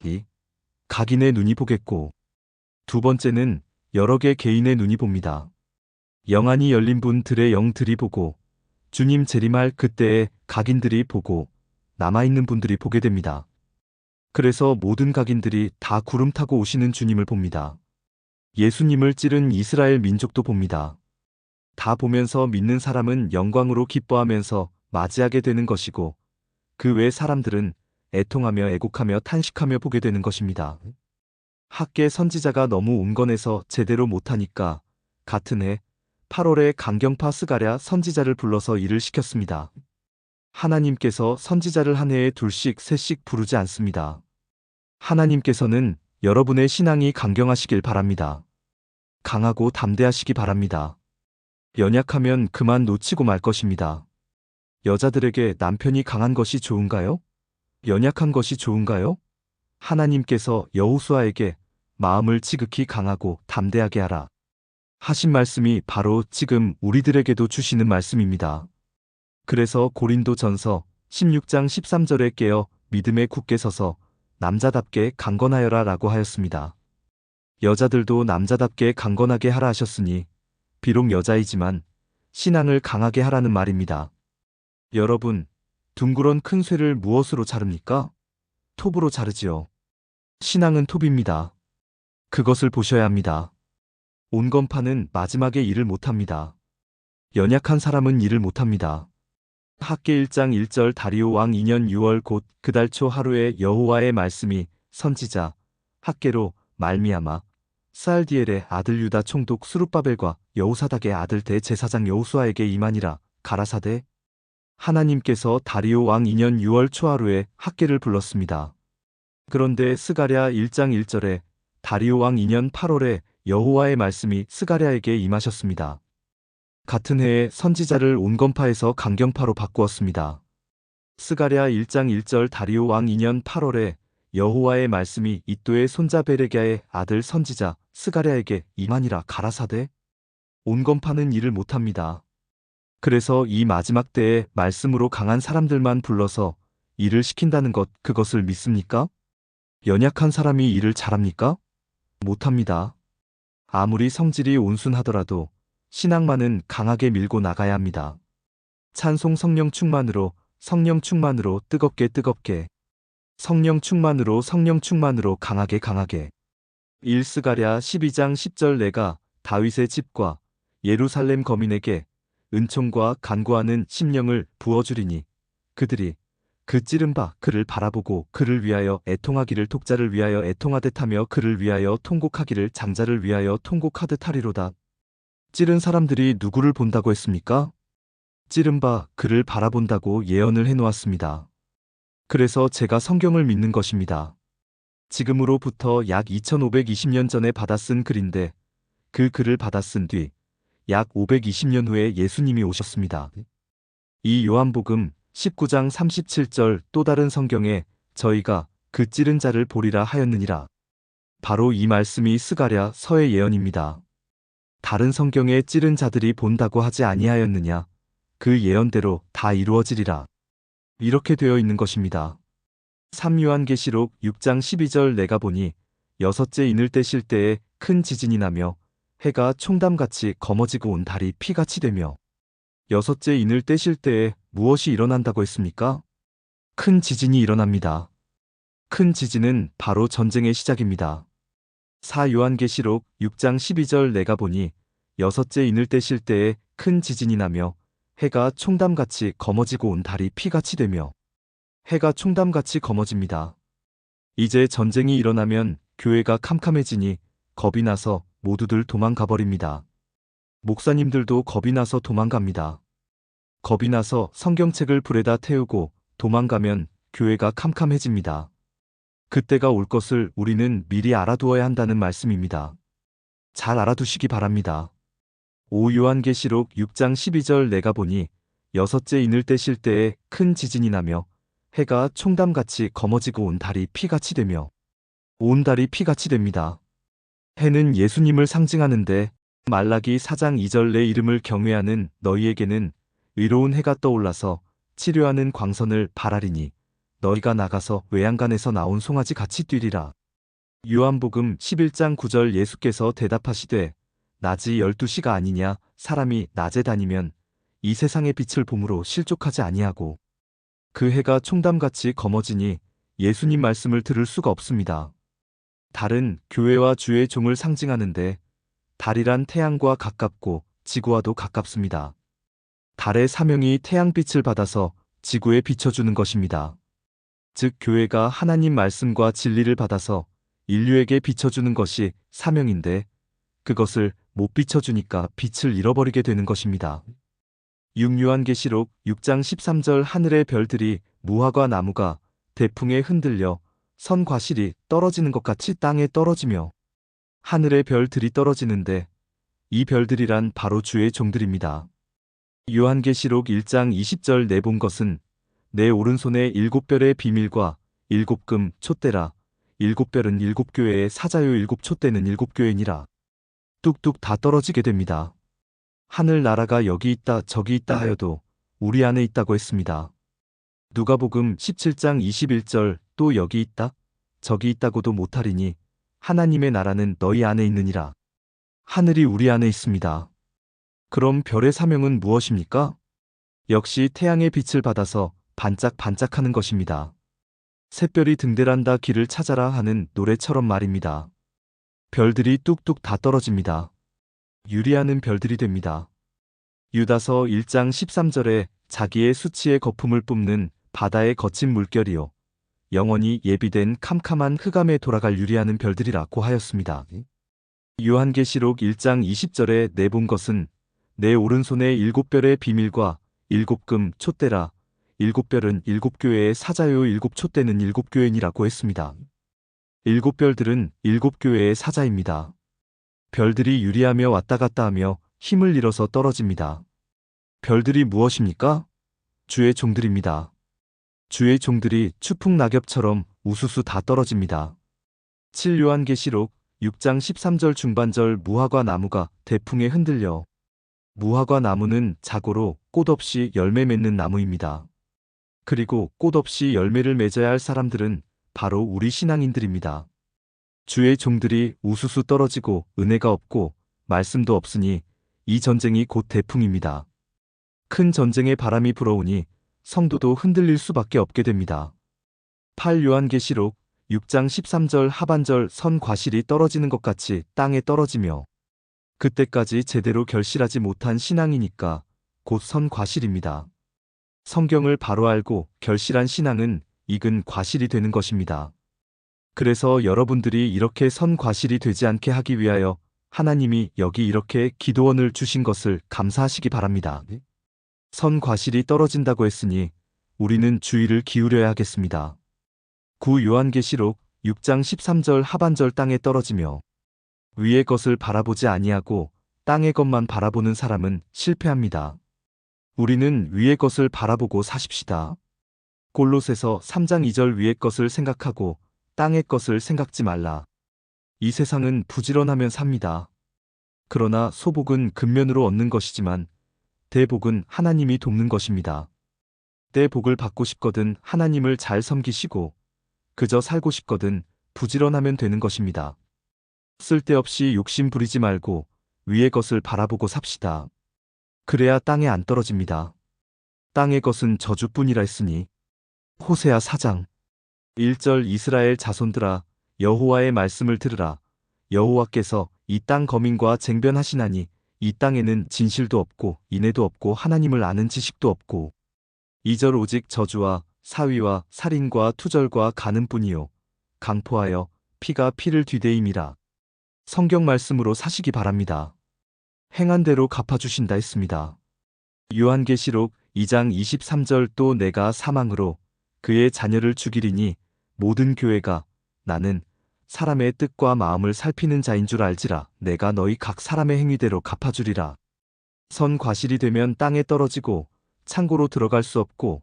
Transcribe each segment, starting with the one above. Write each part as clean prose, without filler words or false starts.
이 각인의 눈이 보겠고, 두 번째는 여러 개 개인의 눈이 봅니다. 영안이 열린 분들의 영들이 보고, 주님 재림할 그때의 각인들이 보고, 남아있는 분들이 보게 됩니다. 그래서 모든 각인들이 다 구름 타고 오시는 주님을 봅니다. 예수님을 찌른 이스라엘 민족도 봅니다. 다 보면서 믿는 사람은 영광으로 기뻐하면서 맞이하게 되는 것이고, 그 외 사람들은 애통하며 애곡하며 탄식하며 보게 되는 것입니다. 학계 선지자가 너무 온건해서 제대로 못하니까 같은 해 8월에 강경파 스가랴 선지자를 불러서 일을 시켰습니다. 하나님께서 선지자를 한 해에 둘씩 셋씩 부르지 않습니다. 하나님께서는 여러분의 신앙이 강경하시길 바랍니다. 강하고 담대하시기 바랍니다. 연약하면 그만 놓치고 말 것입니다. 여자들에게 남편이 강한 것이 좋은가요? 연약한 것이 좋은가요? 하나님께서 여호수아에게 마음을 지극히 강하고 담대하게 하라 하신 말씀이 바로 지금 우리들에게도 주시는 말씀입니다. 그래서 고린도전서 16장 13절에 깨어 믿음에 굳게 서서 남자답게 강건하여라 라고 하였습니다. 여자들도 남자답게 강건하게 하라 하셨으니 비록 여자이지만 신앙을 강하게 하라는 말입니다. 여러분, 둥그런 큰 쇠를 무엇으로 자릅니까? 톱으로 자르지요. 신앙은 톱입니다. 그것을 보셔야 합니다. 온건파는 마지막에 일을 못합니다. 연약한 사람은 일을 못합니다. 학계 1장 1절 다리오 왕 2년 6월 곧 그달 초 하루에 여호와의 말씀이 선지자 학계로 말미암아 스알디엘의 아들 유다 총독 수룹바벨과 여호사닥의 아들 대제사장 여호수아에게 임하니라 가라사대 하나님께서 다리오 왕 2년 6월 초하루에 학계를 불렀습니다. 그런데 스가랴 1장 1절에 다리오 왕 2년 8월에 여호와의 말씀이 스가랴에게 임하셨습니다. 같은 해에 선지자를 온건파에서 강경파로 바꾸었습니다. 스가랴 1장 1절 다리오 왕 2년 8월에 여호와의 말씀이 이또의 손자 베레갸의 아들 선지자 스가랴에게 임하니라 가라사대 온건파는 일을 못합니다. 그래서 이 마지막 때에 말씀으로 강한 사람들만 불러서 일을 시킨다는 것 그것을 믿습니까? 연약한 사람이 일을 잘합니까? 못합니다. 아무리 성질이 온순하더라도 신앙만은 강하게 밀고 나가야 합니다. 찬송 성령 충만으로 뜨겁게 성령 충만으로 강하게 1스가랴 12장 10절 내가 다윗의 집과 예루살렘 거민에게 은총과 간구하는 심령을 부어주리니 그들이 그 찌른 바 그를 바라보고 그를 위하여 애통하기를 독자를 위하여 애통하듯 하며 그를 위하여 통곡하기를 장자를 위하여 통곡하듯 하리로다. 찌른 사람들이 누구를 본다고 했습니까? 찌른 바 그를 바라본다고 예언을 해놓았습니다. 그래서 제가 성경을 믿는 것입니다. 지금으로부터 약 2520년 전에 받아 쓴 글인데 그 글을 받아 쓴 뒤 약 520년 후에 예수님이 오셨습니다. 이 요한복음 19장 37절 또 다른 성경에 저희가 그 찌른 자를 보리라 하였느니라. 바로 이 말씀이 스가랴 서의 예언입니다. 다른 성경에 찌른 자들이 본다고 하지 아니하였느냐. 그 예언대로 다 이루어지리라. 이렇게 되어 있는 것입니다. 3요한계시록 6장 12절 내가 보니 여섯째 인을 떼실 때에 큰 지진이 나며 해가 총담같이 검어지고 온 달이 피같이 되며 여섯째 인을 떼실 때에 무엇이 일어난다고 했습니까? 큰 지진이 일어납니다. 큰 지진은 바로 전쟁의 시작입니다. 4요한계시록 6장 12절 내가 보니 여섯째 인을 떼실 때에 큰 지진이 나며 해가 총담같이 검어지고 온 달이 피같이 되며 해가 총담같이 검어집니다. 이제 전쟁이 일어나면 교회가 캄캄해지니 겁이 나서 모두들 도망가버립니다. 목사님들도 겁이 나서 도망갑니다. 겁이 나서 성경책을 불에다 태우고 도망가면 교회가 캄캄해집니다. 그때가 올 것을 우리는 미리 알아두어야 한다는 말씀입니다. 잘 알아두시기 바랍니다. 5요한계시록 6장 12절 내가 보니 여섯째 인을 떼실 때에 큰 지진이 나며 해가 총담같이 검어지고 온 달이 피같이 되며 온 달이 피같이 됩니다. 해는 예수님을 상징하는데 말라기 4장 2절 내 이름을 경외하는 너희에게는 의로운 해가 떠올라서 치료하는 광선을 발하리니 너희가 나가서 외양간에서 나온 송아지 같이 뛰리라. 요한복음 11장 9절 예수께서 대답하시되 낮이 12시가 아니냐 사람이 낮에 다니면 이 세상의 빛을 보므로 실족하지 아니하고 그 해가 총담같이 검어지니 예수님 말씀을 들을 수가 없습니다. 달은 교회와 주의 종을 상징하는데 달이란 태양과 가깝고 지구와도 가깝습니다. 달의 사명이 태양빛을 받아서 지구에 비춰주는 것입니다. 즉 교회가 하나님 말씀과 진리를 받아서 인류에게 비춰주는 것이 사명인데 그것을 못 비춰주니까 빛을 잃어버리게 되는 것입니다. 6요한계시록 6장 13절 하늘의 별들이 무화과 나무가 대풍에 흔들려 선 과실이 떨어지는 것 같이 땅에 떨어지며 하늘의 별들이 떨어지는데 이 별들이란 바로 주의 종들입니다. 요한계시록 1장 20절 내본 것은 내 오른손에 7별의 비밀과 7금 촛대라 7별은 7교회의 사자요 7촛대는 7교회니라. 뚝뚝 다 떨어지게 됩니다. 하늘나라가 여기 있다 저기 있다 하여도 우리 안에 있다고 했습니다. 누가복음 17장 21절 또 여기 있다 저기 있다고도 못하리니 하나님의 나라는 너희 안에 있느니라. 하늘이 우리 안에 있습니다. 그럼 별의 사명은 무엇입니까? 역시 태양의 빛을 받아서 반짝반짝하는 것입니다. 샛별이 등대란다 길을 찾아라 하는 노래처럼 말입니다. 별들이 뚝뚝 다 떨어집니다. 유리하는 별들이 됩니다. 유다서 1장 13절에 자기의 수치의 거품을 뿜는 바다의 거친 물결이요 영원히 예비된 캄캄한 흑암에 돌아갈 유리하는 별들이라고 하였습니다. 요한계시록 1장 20절에 내본 것은 내 오른손에 7별의 비밀과 7금 촛대라 7별은 7교회의 사자요 7촛대는 7교회니라고 했습니다. 7별들은 7교회의 사자입니다. 별들이 유리하며 왔다 갔다 하며 힘을 잃어서 떨어집니다. 별들이 무엇입니까? 주의 종들입니다. 주의 종들이 추풍 낙엽처럼 우수수 다 떨어집니다. 7요한계시록 6장 13절 중반절 무화과 나무가 대풍에 흔들려 무화과 나무는 자고로 꽃 없이 열매 맺는 나무입니다. 그리고 꽃 없이 열매를 맺어야 할 사람들은 바로 우리 신앙인들입니다. 주의 종들이 우수수 떨어지고 은혜가 없고 말씀도 없으니 이 전쟁이 곧 대풍입니다. 큰 전쟁의 바람이 불어오니 성도도 흔들릴 수밖에 없게 됩니다. 8요한계시록 6장 13절 하반절 선 과실이 떨어지는 것 같이 땅에 떨어지며 그때까지 제대로 결실하지 못한 신앙이니까 곧 선 과실입니다. 성경을 바로 알고 결실한 신앙은 익은 과실이 되는 것입니다. 그래서 여러분들이 이렇게 선 과실이 되지 않게 하기 위하여 하나님이 여기 이렇게 기도원을 주신 것을 감사하시기 바랍니다. 선 과실이 떨어진다고 했으니 우리는 주의를 기울여야 하겠습니다. 9요한계시록 6장 13절 하반절 땅에 떨어지며 위의 것을 바라보지 아니하고 땅의 것만 바라보는 사람은 실패합니다. 우리는 위의 것을 바라보고 사십시다. 골로새서 3장 2절 위의 것을 생각하고 땅의 것을 생각지 말라. 이 세상은 부지런하면 삽니다. 그러나 소복은 근면으로 얻는 것이지만 대복은 하나님이 돕는 것입니다. 때 복을 받고 싶거든 하나님을 잘 섬기시고 그저 살고 싶거든 부지런하면 되는 것입니다. 쓸데없이 욕심 부리지 말고 위의 것을 바라보고 삽시다. 그래야 땅에 안 떨어집니다. 땅의 것은 저주뿐이라 했으니. 호세아 4장 1절 이스라엘 자손들아 여호와의 말씀을 들으라. 여호와께서 이 땅 거민과 쟁변하시나니 이 땅에는 진실도 없고 인애도 없고 하나님을 아는 지식도 없고 2절 오직 저주와 사위와 살인과 투절과 간음뿐이요 강포하여 피가 피를 뒤대임이라. 성경 말씀으로 사시기 바랍니다. 행한 대로 갚아주신다 했습니다. 요한계시록 2장 23절 또 내가 사망으로 그의 자녀를 죽이리니 모든 교회가 나는 사람의 뜻과 마음을 살피는 자인 줄 알지라. 내가 너희 각 사람의 행위대로 갚아주리라. 선 과실이 되면 땅에 떨어지고 창고로 들어갈 수 없고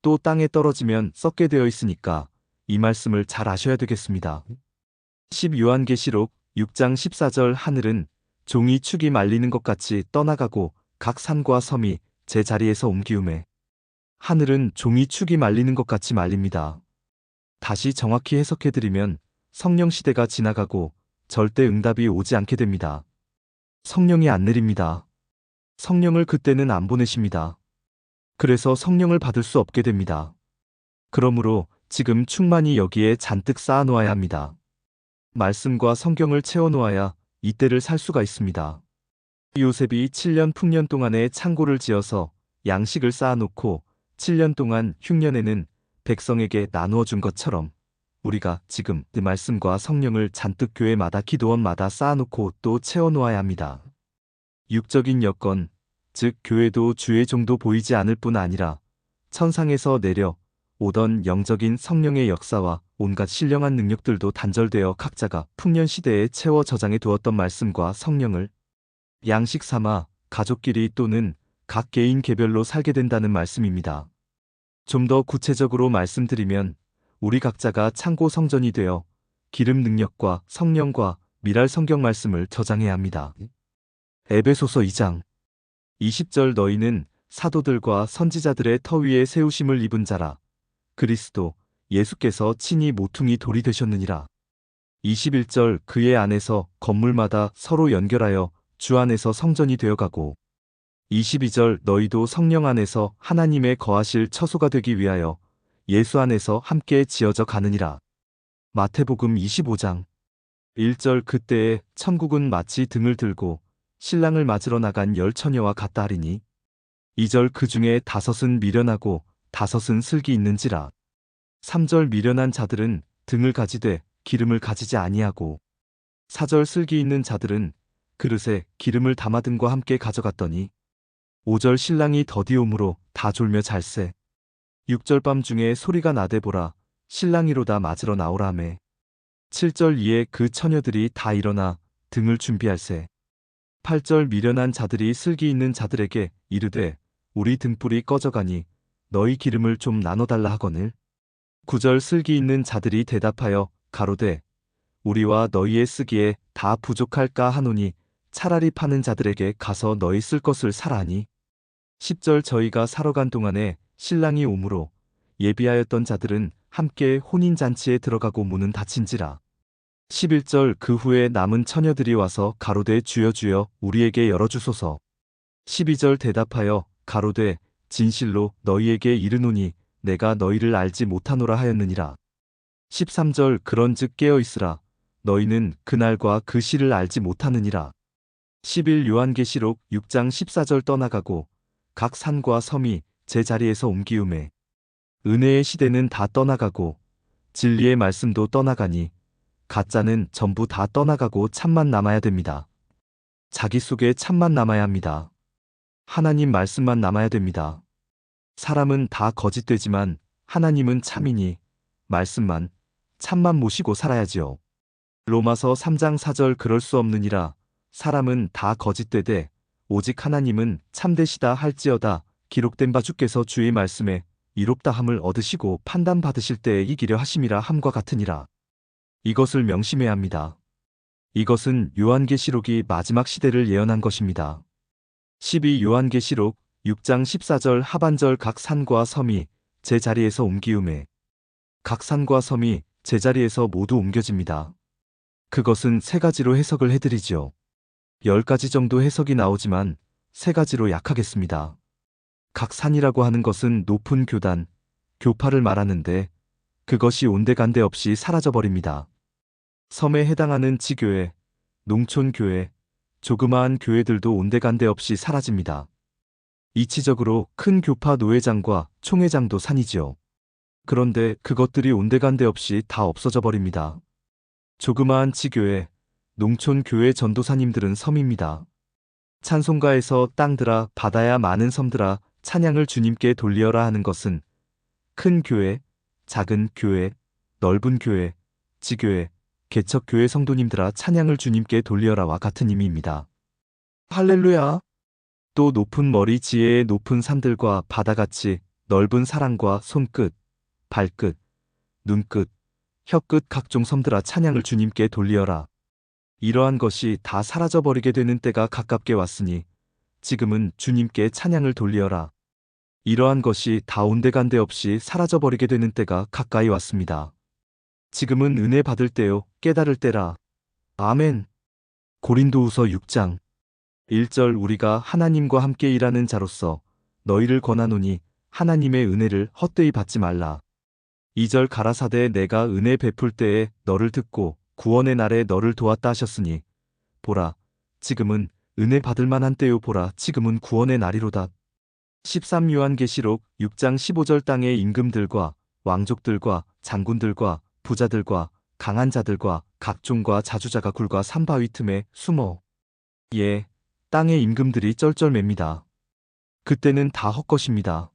또 땅에 떨어지면 썩게 되어 있으니까 이 말씀을 잘 아셔야 되겠습니다. 10요한계시록 6장 14절 하늘은 종이 축이 말리는 것 같이 떠나가고 각 산과 섬이 제 자리에서 옮기우매 하늘은 종이 축이 말리는 것 같이 말립니다. 다시 정확히 해석해드리면 성령 시대가 지나가고 절대 응답이 오지 않게 됩니다. 성령이 안 내립니다. 성령을 그때는 안 보내십니다. 그래서 성령을 받을 수 없게 됩니다. 그러므로 지금 충만히 여기에 잔뜩 쌓아놓아야 합니다. 말씀과 성경을 채워놓아야 이때를 살 수가 있습니다. 요셉이 7년 풍년 동안에 창고를 지어서 양식을 쌓아놓고 7년 동안 흉년에는 백성에게 나누어 준 것처럼 우리가 지금 그 말씀과 성령을 잔뜩 교회마다 기도원마다 쌓아놓고 또 채워놓아야 합니다. 육적인 여건, 즉 교회도 주의 종도 보이지 않을 뿐 아니라 천상에서 내려 오던 영적인 성령의 역사와 온갖 신령한 능력들도 단절되어 각자가 풍년 시대에 채워 저장해 두었던 말씀과 성령을 양식 삼아 가족끼리 또는 각 개인 개별로 살게 된다는 말씀입니다. 좀 더 구체적으로 말씀드리면 우리 각자가 창고 성전이 되어 기름 능력과 성령과 미랄 성경 말씀을 저장해야 합니다. 에베소서 2장 20절 너희는 사도들과 선지자들의 터 위에 세우심을 입은 자라. 그리스도 예수께서 친히 모퉁이 돌이 되셨느니라. 21절 그의 안에서 건물마다 서로 연결하여 주 안에서 성전이 되어가고 22절 너희도 성령 안에서 하나님의 거하실 처소가 되기 위하여 예수 안에서 함께 지어져 가느니라. 마태복음 25장 1절 그때에 천국은 마치 등을 들고 신랑을 맞으러 나간 10처녀와 같다 하리니 2절 그 중에 5은 미련하고 5은 슬기 있는지라. 3절 미련한 자들은 등을 가지되 기름을 가지지 아니하고 4절 슬기 있는 자들은 그릇에 기름을 담아 등과 함께 가져갔더니 5절 신랑이 더디옴으로 다 졸며 잘세. 6절 밤중에 소리가 나되 보라 신랑이로다 맞으러 나오라매. 7절 이에 그 처녀들이 다 일어나 등을 준비할세. 8절 미련한 자들이 슬기 있는 자들에게 이르되 우리 등불이 꺼져가니 너희 기름을 좀 나눠달라 하거늘. 9절 슬기 있는 자들이 대답하여 가로되 우리와 너희의 쓰기에 다 부족할까 하노니 차라리 파는 자들에게 가서 너희 쓸 것을 사라 하니. 10절 저희가 사러 간 동안에 신랑이 오므로 예비하였던 자들은 함께 혼인잔치에 들어가고 문은 닫힌지라. 11절 그 후에 남은 처녀들이 와서 가로되 주여 주여 우리에게 열어주소서. 12절 대답하여 가로되 진실로 너희에게 이르노니 내가 너희를 알지 못하노라 하였느니라. 13절 그런즉 깨어있으라 너희는 그날과 그 시를 알지 못하느니라. 11 요한계시록 6장 14절 떠나가고 각 산과 섬이 제 자리에서 옮기우매 은혜의 시대는 다 떠나가고 진리의 말씀도 떠나가니 가짜는 전부 다 떠나가고 참만 남아야 됩니다. 자기 속에 참만 남아야 합니다. 하나님 말씀만 남아야 됩니다. 사람은 다 거짓되지만 하나님은 참이니 말씀만 참만 모시고 살아야지요. 로마서 3장 4절 그럴 수 없느니라 사람은 다 거짓되되 오직 하나님은 참되시다 할지어다 기록된 바 주께서 주의 말씀에 이롭다함을 얻으시고 판단받으실 때에 이기려 하심이라 함과 같으니라. 이것을 명심해야 합니다. 이것은 요한계시록이 마지막 시대를 예언한 것입니다. 12 요한계시록 6장 14절 하반절 각 산과 섬이 제 자리에서 옮기우매 각 산과 섬이 제 자리에서 모두 옮겨집니다. 그것은 3가지로 해석을 해드리죠. 10가지 정도 해석이 나오지만 3가지로 약하겠습니다. 각 산이라고 하는 것은 높은 교단, 교파를 말하는데 그것이 온데간데 없이 사라져버립니다. 섬에 해당하는 지교회, 농촌교회, 조그마한 교회들도 온데간데 없이 사라집니다. 이치적으로 큰 교파 노회장과 총회장도 산이지요. 그런데 그것들이 온데간데 없이 다 없어져 버립니다. 조그마한 지교회, 농촌교회 전도사님들은 섬입니다. 찬송가에서 땅들아 바다야 많은 섬들아 찬양을 주님께 돌리어라 하는 것은 큰 교회, 작은 교회, 넓은 교회, 지교회, 개척교회 성도님들아 찬양을 주님께 돌리어라와 같은 의미입니다. 할렐루야! 또 높은 머리 지혜의 높은 산들과 바다같이 넓은 사랑과 손끝, 발끝, 눈끝, 혀끝 각종 섬들아 찬양을 주님께 돌리어라. 이러한 것이 다 사라져버리게 되는 때가 가깝게 왔으니 지금은 주님께 찬양을 돌리어라. 이러한 것이 다 온데간데 없이 사라져버리게 되는 때가 가까이 왔습니다. 지금은 은혜 받을 때요, 깨달을 때라. 아멘. 고린도후서 6장 1절 우리가 하나님과 함께 일하는 자로서 너희를 권하노니 하나님의 은혜를 헛되이 받지 말라. 2절 가라사대 내가 은혜 베풀 때에 너를 듣고 구원의 날에 너를 도왔다 하셨으니 보라 지금은 은혜 받을 만한 때요 보라 지금은 구원의 날이로다. 13 요한계시록 6장 15절 땅의 임금들과 왕족들과 장군들과 부자들과 강한 자들과 각종과 자주자가 굴과 산바위 틈에 숨어 예, 땅의 임금들이 쩔쩔맵니다. 그때는 다 헛것입니다.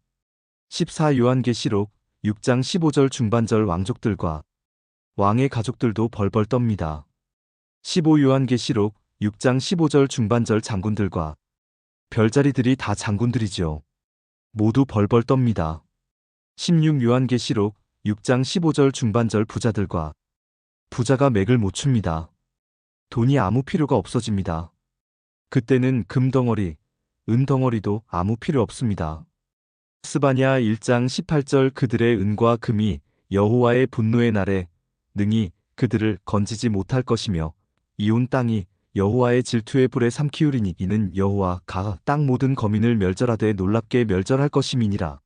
14 요한계시록 6장 15절 중반절 왕족들과 왕의 가족들도 벌벌 떱니다. 15 요한계시록 6장 15절 중반절 장군들과 별자리들이 다 장군들이지요. 모두 벌벌 떱니다. 16 요한계시록 6장 15절 중반절 부자들과 부자가 맥을 못 춥니다. 돈이 아무 필요가 없어집니다. 그때는 금덩어리, 은덩어리도 아무 필요 없습니다. 스바냐 1장 18절 그들의 은과 금이 여호와의 분노의 날에 능히 그들을 건지지 못할 것이며 이온 땅이 여호와의 질투의 불에 삼키우리니 이는 여호와가 땅 모든 거민을 멸절하되 놀랍게 멸절할 것임이니라.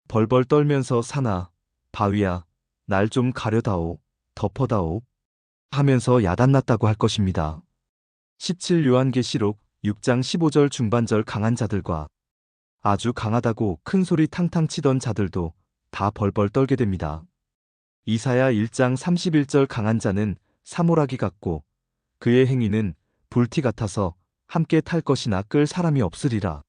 벌벌 떨면서 산아 바위야 날 좀 가려다오 덮어다오 하면서 야단났다고 할 것입니다. 17 요한계시록 6장 15절 중반절 강한 자들과 아주 강하다고 큰 소리 탕탕 치던 자들도 다 벌벌 떨게 됩니다. 이사야 1장 31절 강한 자는 사모라기 같고 그의 행위는 불티 같아서 함께 탈 것이나 끌 사람이 없으리라.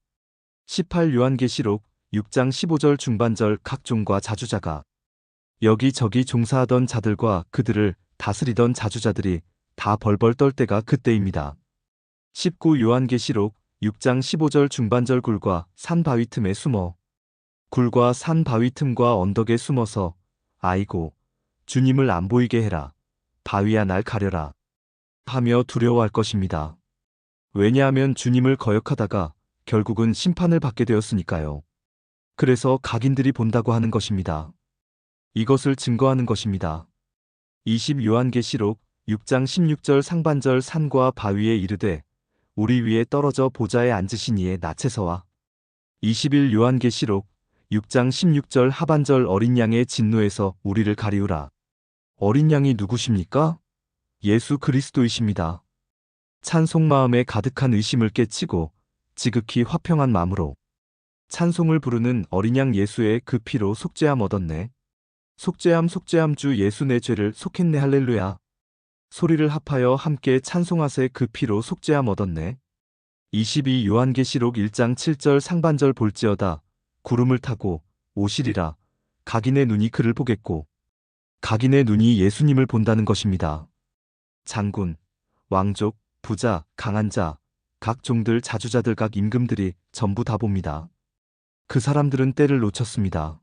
18 요한계시록 6장 15절 중반절 각종과 자주자가 여기저기 종사하던 자들과 그들을 다스리던 자주자들이 다 벌벌 떨 때가 그때입니다. 19 요한계시록 6장 15절 중반절 굴과 산 바위 틈에 숨어 굴과 산 바위 틈과 언덕에 숨어서 아이고 주님을 안 보이게 해라 바위야 날 가려라 하며 두려워할 것입니다. 왜냐하면 주님을 거역하다가 결국은 심판을 받게 되었으니까요. 그래서 각인들이 본다고 하는 것입니다. 이것을 증거하는 것입니다. 20 요한계시록 6장 16절 상반절 산과 바위에 이르되 우리 위에 떨어져 보좌에 앉으신 이의 낯에서와 21 요한계시록 6장 16절 하반절 어린 양의 진노에서 우리를 가리우라. 어린 양이 누구십니까? 예수 그리스도이십니다. 찬송 마음에 가득한 의심을 깨치고 지극히 화평한 마음으로 찬송을 부르는 어린 양 예수의 그 피로 속죄함 얻었네. 속죄함 속죄함 주 예수 내 죄를 속했네 할렐루야. 소리를 합하여 함께 찬송하세 그 피로 속죄함 얻었네. 22 요한계시록 1장 7절 상반절 볼지어다 구름을 타고 오시리라. 각인의 눈이 그를 보겠고 각인의 눈이 예수님을 본다는 것입니다. 장군, 왕족, 부자, 강한 자, 각 종들 자주자들 각 임금들이 전부 다 봅니다. 그 사람들은 때를 놓쳤습니다.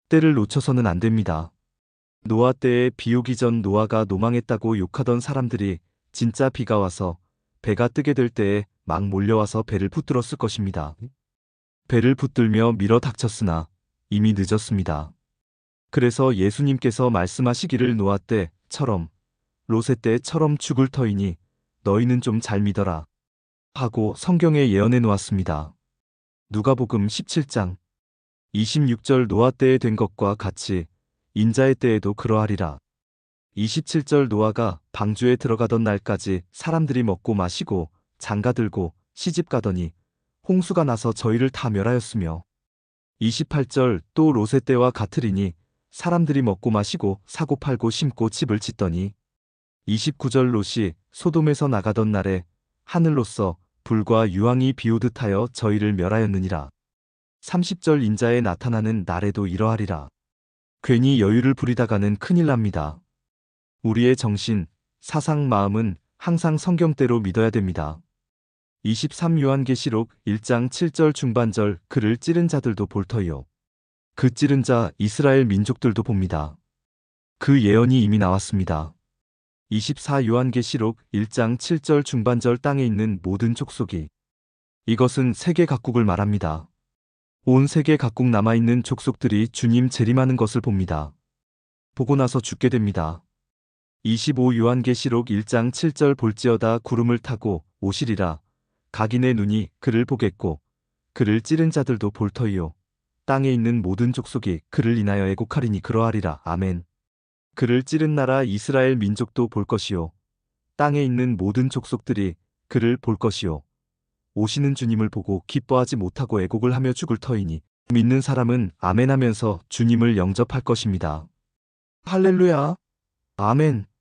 때를 놓쳐서는 안 됩니다. 노아 때에 비 오기 전 노아가 노망했다고 욕하던 사람들이 진짜 비가 와서 배가 뜨게 될 때에 막 몰려와서 배를 붙들었을 것입니다. 배를 붙들며 밀어 닥쳤으나 이미 늦었습니다. 그래서 예수님께서 말씀하시기를 노아 때처럼 롯의 때처럼 죽을 터이니 너희는 좀 잘 믿어라 하고 성경에 예언해 놓았습니다. 누가복음 17장 26절 노아 때에 된 것과 같이 인자의 때에도 그러하리라. 27절 노아가 방주에 들어가던 날까지 사람들이 먹고 마시고 장가들고 시집가더니 홍수가 나서 저희를 다 멸하였으며 28절 또 롯의 때와 같으리니 사람들이 먹고 마시고 사고 팔고 심고 집을 짓더니 29절 롯이 소돔에서 나가던 날에 하늘로서 불과 유황이 비오듯 하여 저희를 멸하였느니라. 30절 인자에 나타나는 날에도 이러하리라. 괜히 여유를 부리다가는 큰일 납니다. 우리의 정신, 사상, 마음은 항상 성경대로 믿어야 됩니다. 23 요한계시록 1장 7절 중반절 그를 찌른 자들도 볼 터이요. 그 찌른 자 이스라엘 민족들도 봅니다. 그 예언이 이미 나왔습니다. 24 요한계시록 1장 7절 중반절 땅에 있는 모든 족속이 이것은 세계 각국을 말합니다. 온 세계 각국 남아있는 족속들이 주님 재림하는 것을 봅니다. 보고 나서 죽게 됩니다. 25 요한계시록 1장 7절 볼지어다 구름을 타고 오시리라. 각인의 눈이 그를 보겠고 그를 찌른 자들도 볼 터이요. 땅에 있는 모든 족속이 그를 인하여 애곡하리니 그러하리라. 아멘. 그를 찌른 나라 이스라엘 민족도 볼 것이요. 땅에 있는 모든 족속들이 그를 볼 것이요. 오시는 주님을 보고 기뻐하지 못하고 애곡을 하며 죽을 터이니 믿는 사람은 아멘 하면서 주님을 영접할 것입니다. 할렐루야. 아멘.